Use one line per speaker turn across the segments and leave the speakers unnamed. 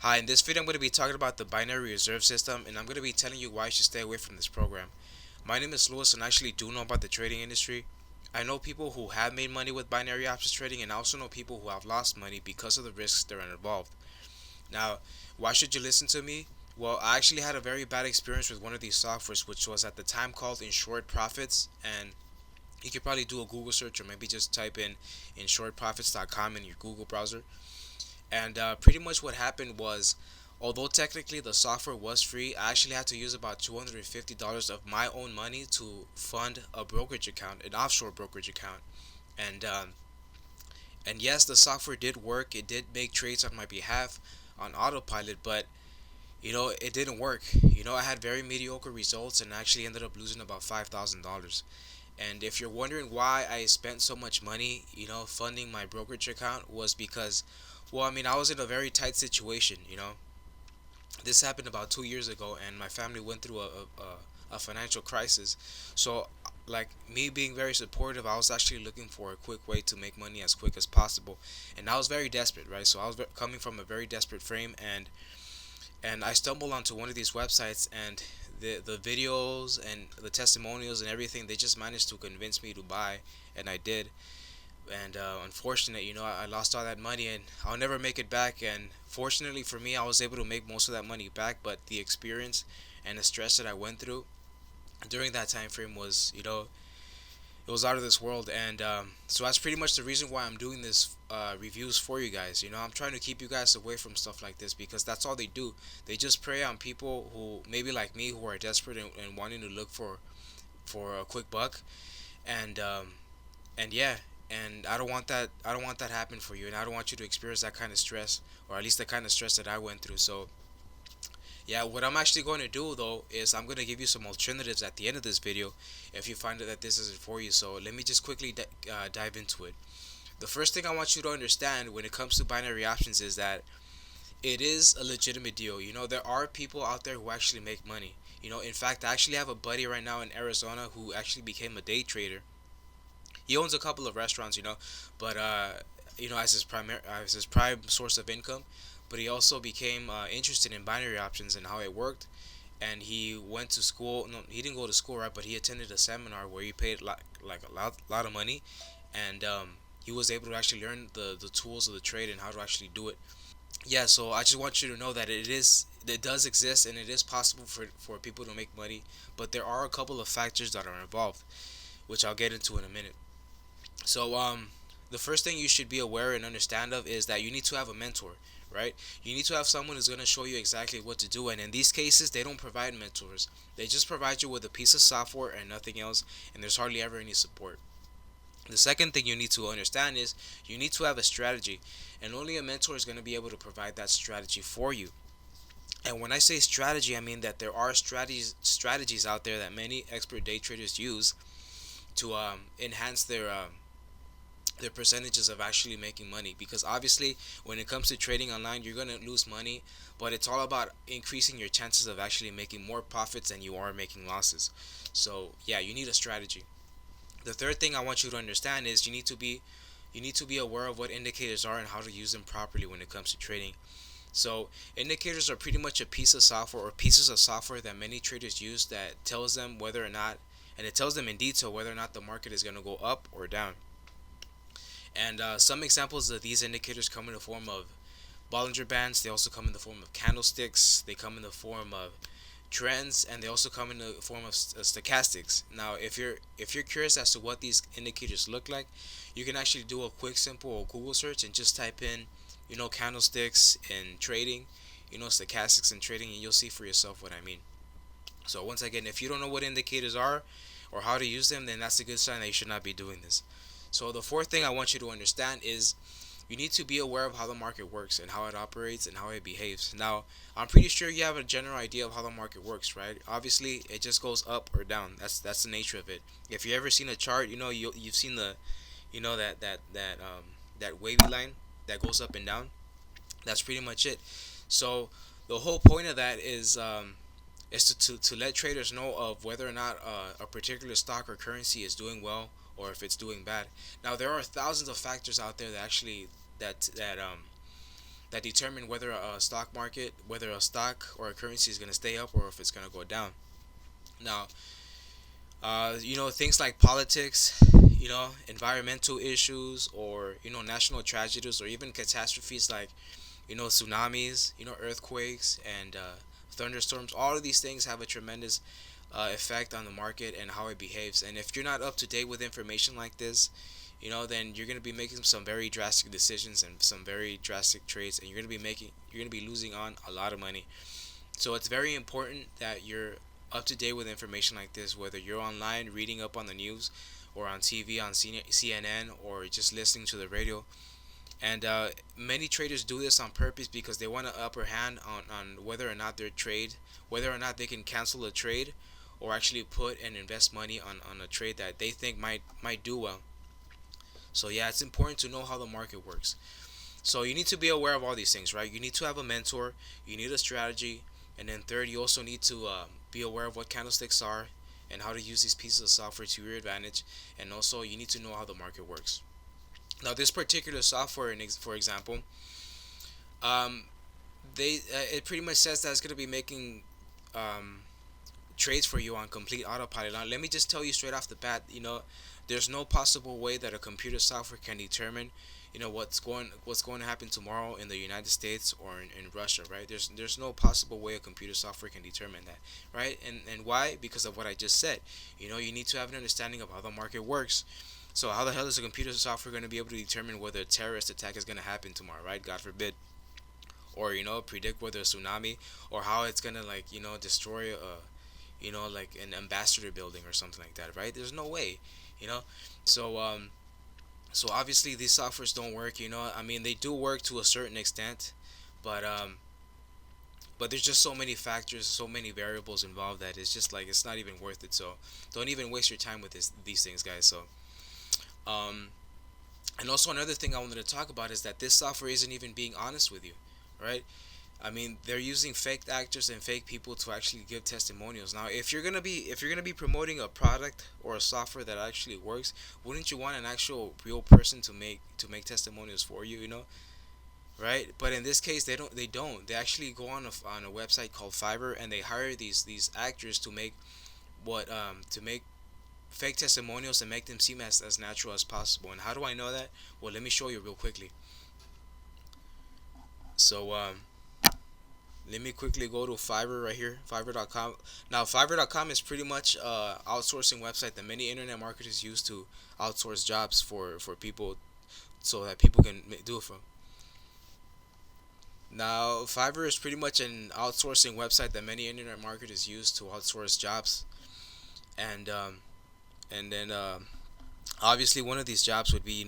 Hi, in this video I'm going to be talking about the binary reserve system, and I'm going to be telling you why you should stay away from this program. My name is Lewis and I actually do know about the trading industry. I know people who have made money with binary options trading, and I also know people who have lost money because of the risks that are involved. Now, why should you listen to me? Well, I actually had a very bad experience with one of these softwares, which was at the time called Insured Profits, and you could probably do a Google search or maybe just type in insuredprofits.com in your Google browser. And pretty much what happened was, although technically the software was free, I actually had to use about $250 of my own money to fund a brokerage account, an offshore brokerage account. And and yes, the software did work. It did make trades on my behalf on autopilot, but it didn't work. I had very mediocre results and actually ended up losing about $5,000. And if you're wondering why I spent so much money, funding my brokerage account, was because, well, I mean, I was in a very tight situation. This happened about 2 years ago, and my family went through a financial crisis. So, like me being very supportive, I was actually looking for a quick way to make money as quick as possible, and I was very desperate, right? So I was coming from a very desperate frame, and I stumbled onto one of these websites, and the videos and the testimonials and everything, they just managed to convince me to buy, and I did. And unfortunate, I lost all that money, and I'll never make it back. And fortunately for me, I was able to make most of that money back, but the experience and the stress that I went through during that time frame was, it was out of this world. And so that's pretty much the reason why I'm doing this reviews for you guys. I'm trying to keep you guys away from stuff like this, because that's all they do. They just prey on people who maybe like me, who are desperate and wanting to look for a quick buck. And um, and yeah, and I don't want that. I don't want that happen for you, and I don't want you to experience that kind of stress, or at least the kind of stress that I went through. So yeah, what I'm actually going to do though is I'm going to give you some alternatives at the end of this video if you find that this isn't for you. So let me just quickly dive into it. The first thing I want you to understand when it comes to binary options is that it is a legitimate deal. There are people out there who actually make money. In fact, I actually have a buddy right now in Arizona who actually became a day trader. He owns a couple of restaurants, but as his prime source of income. But he also became interested in binary options and how it worked. And he went to school. No, he didn't go to school, right? But he attended a seminar where he paid like a lot of money, and he was able to actually learn the tools of the trade and how to actually do it. Yeah, so I just want you to know that it does exist, and it is possible for people to make money, but there are a couple of factors that are involved, which I'll get into in a minute. So the first thing you should be aware and understand of is that you need to have a mentor, right? You need to have someone who's going to show you exactly what to do. And in these cases, they don't provide mentors. They just provide you with a piece of software and nothing else, and there's hardly ever any support. The second thing you need to understand is you need to have a strategy, and only a mentor is going to be able to provide that strategy for you. And when I say strategy, I mean that there are strategies out there that many expert day traders use to enhance their percentages of actually making money. Because obviously, when it comes to trading online, you're gonna lose money, but it's all about increasing your chances of actually making more profits than you are making losses. So yeah, you need a strategy. The third thing I want you to understand is you need to be aware of what indicators are and how to use them properly when it comes to trading. So indicators are pretty much a piece of software, or pieces of software that many traders use, that tells them whether or not, and it tells them in detail whether or not the market is going to go up or down. And some examples of these indicators come in the form of Bollinger Bands. They also come in the form of candlesticks. They come in the form of trends, and they also come in the form of stochastics. Now, if you're curious as to what these indicators look like, you can actually do a quick, simple Google search and just type in, candlesticks and trading, stochastics and trading, and you'll see for yourself what I mean. So once again, if you don't know what indicators are or how to use them, then that's a good sign that you should not be doing this. So the fourth thing I want you to understand is you need to be aware of how the market works and how it operates and how it behaves. Now, I'm pretty sure you have a general idea of how the market works, right? Obviously, it just goes up or down. That's the nature of it. If you ever seen a chart, you've seen that wavy line that goes up and down. That's pretty much it. So the whole point of that is to let traders know of whether or not a particular stock or currency is doing well or if it's doing bad. Now, there are thousands of factors out there that actually that that determine whether whether a stock or a currency is going to stay up or if it's going to go down. Now, things like politics, environmental issues, or national tragedies, or even catastrophes like tsunamis, earthquakes, and thunderstorms. All of these things have a tremendous effect on the market and how it behaves. And if you're not up to date with information like this, then you're going to be making some very drastic decisions and some very drastic trades, and you're going to be losing on a lot of money. So it's very important that you're up to date with information like this, whether you're online reading up on the news, or on TV on CNN, or just listening to the radio. And many traders do this on purpose because they want an upper hand on whether or not whether or not they can cancel a trade, or actually put and invest money on a trade that they think might do well. So yeah, it's important to know how the market works. So you need to be aware of all these things, right? You need to have a mentor, you need a strategy, and then third, you also need to be aware of what candlesticks are and how to use these pieces of software to your advantage. And also, you need to know how the market works. Now, this particular software, for example, um, they it pretty much says that it's going to be making um, trades for you on complete autopilot. Now, let me just tell you straight off the bat, there's no possible way that a computer software can determine, what's going to happen tomorrow in the United States or in Russia, right? There's no possible way a computer software can determine that, right? And why? Because of what I just said. You need to have an understanding of how the market works. So how the hell is a computer software going to be able to determine whether a terrorist attack is going to happen tomorrow, right? God forbid. Or predict whether a tsunami, or how it's going to, like, destroy like an ambassador building or something like that, right? There's no way, you know. So so obviously these softwares don't work. I mean, they do work to a certain extent, but there's just so many factors, so many variables involved, that it's just like it's not even worth it. So don't even waste your time with these things, guys. So um and also another thing I wanted to talk about is that this software isn't even being honest with you, right? I mean, they're using fake actors and fake people to actually give testimonials. Now, if you're gonna be promoting a product or a software that actually works, wouldn't you want an actual real person to make testimonials for you? Right? But in this case, they actually go on a website called Fiverr, and they hire these actors to make fake testimonials and make them seem as natural as possible. And how do I know that? Well, let me show you real quickly. So let me quickly go to Fiverr right here, Fiverr.com. Now, Fiverr.com is pretty much outsourcing website that many internet marketers use to outsource jobs for people, so that people can do it from. Now, Fiverr is pretty much an outsourcing website that many internet marketers use to outsource jobs, and then obviously one of these jobs would be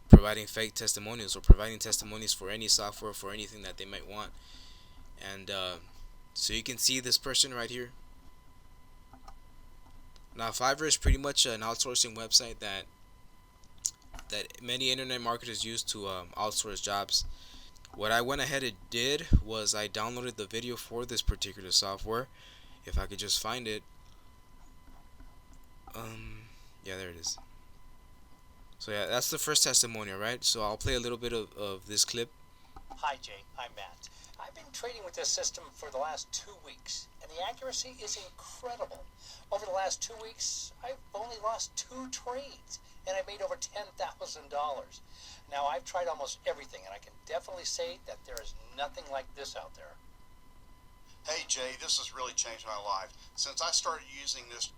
providing fake testimonials, or providing testimonies for any software, for anything that they might want. And so you can see this person right here. Now, Fiverr is pretty much an outsourcing website that many internet marketers use to outsource jobs. What I went ahead and did was I downloaded the video for this particular software. If I could just find it. Yeah, there it is. So yeah, that's the first testimonial, right? So I'll play a little bit of this clip.
Hi, Jay. I'm Matt. I've been trading with this system for the last 2 weeks, and the accuracy is incredible. Over the last 2 weeks, I've only lost 2 trades, and I made over $10,000. Now, I've tried almost everything, and I can definitely say that there is nothing like this out there.
Hey, Jay, this has really changed my life. Since I started using this.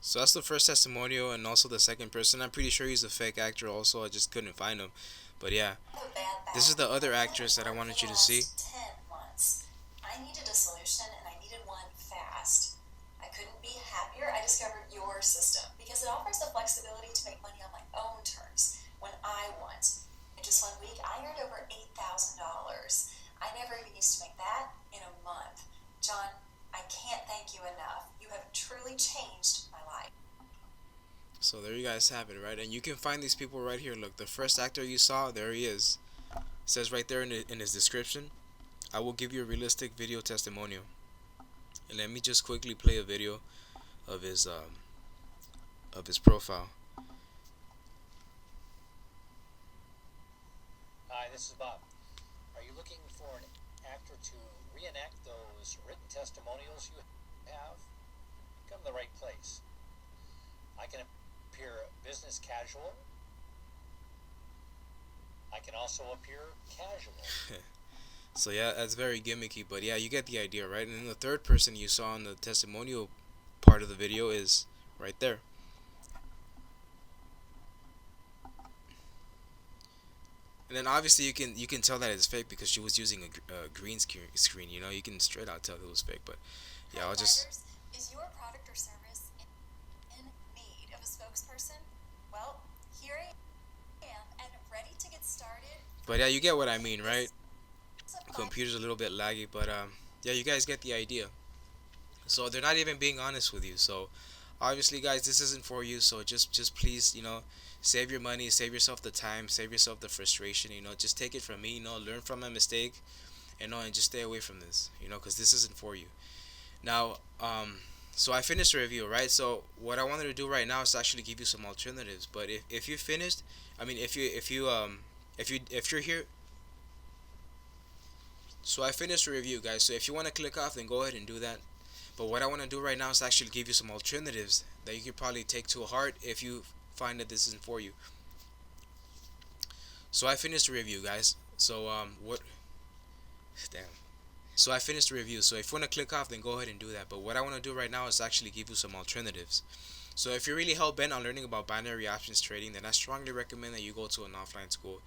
So that's the first testimonial, and also the second person. I'm pretty sure he's a fake actor also. I just couldn't find him. But yeah, this is the other actress that I wanted you to see.
10 months. I needed a solution, and I needed one fast. I couldn't be happier. I discovered your system because it offers the flexibility to make money on my own terms when I want. In just 1 week, I earned over $8,000. I never even used to make that in a month. John, I can't thank you enough. You have truly changed my life.
So there you guys have it, right? And you can find these people right here. Look, the first actor you saw, there he is. It says right there in his description, I will give you a realistic video testimonial. And let me just quickly play a video of his profile.
Hi, this is Bob. Are you looking for an actor to reenact those written testimonials you have, you come to the right place. I can appear business casual. I can also appear casual.
So yeah, that's very gimmicky, but yeah, you get the idea, right? And then the third person you saw in the testimonial part of the video is right there. And then obviously you can tell that it's fake because she was using a green screen. You know, you can straight out tell it was fake. But yeah,
Hi,
I'll just.
Tigers. Is your product or service in need of a spokesperson? Well, here I am and ready to get started.
But yeah, you get what I mean, right?
So
The computer's a little bit laggy, but yeah, you guys get the idea. So they're not even being honest with you. So obviously, guys, this isn't for you. So just please, save your money, save yourself the time, save yourself the frustration. Just take it from me. Learn from my mistake. And just stay away from this. Because this isn't for you. Now, so I finished the review, right? So what I wanted to do right now is actually give you some alternatives. But if you finished, I mean, if you're here. So I finished the review, guys. So if you want to click off, then go ahead and do that. But what I want to do right now is actually give you some alternatives that you could probably take to heart if you find that this isn't for you. So I finished the review, guys. So what? Damn. So I finished the review. So if you want to click off, then go ahead and do that. But what I want to do right now is actually give you some alternatives. So if you're really hell bent on learning about binary options trading, then I strongly recommend that you go to an offline school.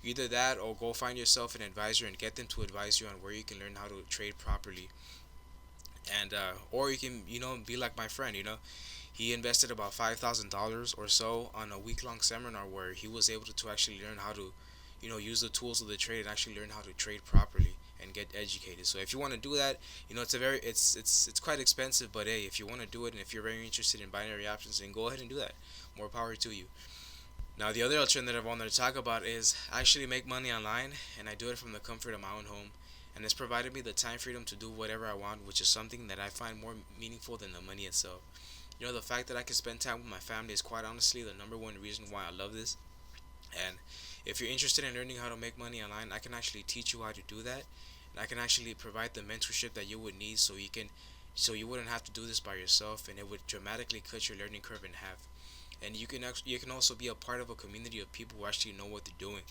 Either that or go find yourself an advisor and get them to advise you on where you can learn how to trade properly. And or you can be like my friend. He invested about $5,000 or so on a week-long seminar where he was able to actually learn how to use the tools of the trade and actually learn how to trade properly and get educated. So if you want to do that, it's quite expensive, but hey, if you want to do it and if you're very interested in binary options, then go ahead and do that. More power to you. Now the other alternative I wanted to talk about is actually make money online, and I do it from the comfort of my own home. And it's provided me the time freedom to do whatever I want, which is something that I find more meaningful than the money itself. The fact that I can spend time with my family is quite honestly the number one reason why I love this. And if you're interested in learning how to make money online, I can actually teach you how to do that. And I can actually provide the mentorship that you would need so you wouldn't have to do this by yourself, and it would dramatically cut your learning curve in half. And you can also be a part of a community of people who actually know what they're doing.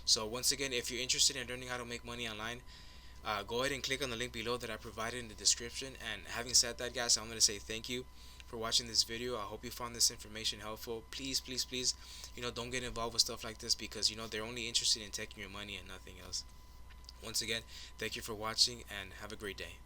So once again, if you're interested in learning how to make money online, go ahead and click on the link below that I provided in the description. And having said that, guys, I'm going to say thank you for watching this video. I hope you found this information helpful. Please, please, please, don't get involved with stuff like this because, they're only interested in taking your money and nothing else. Once again, thank you for watching and have a great day.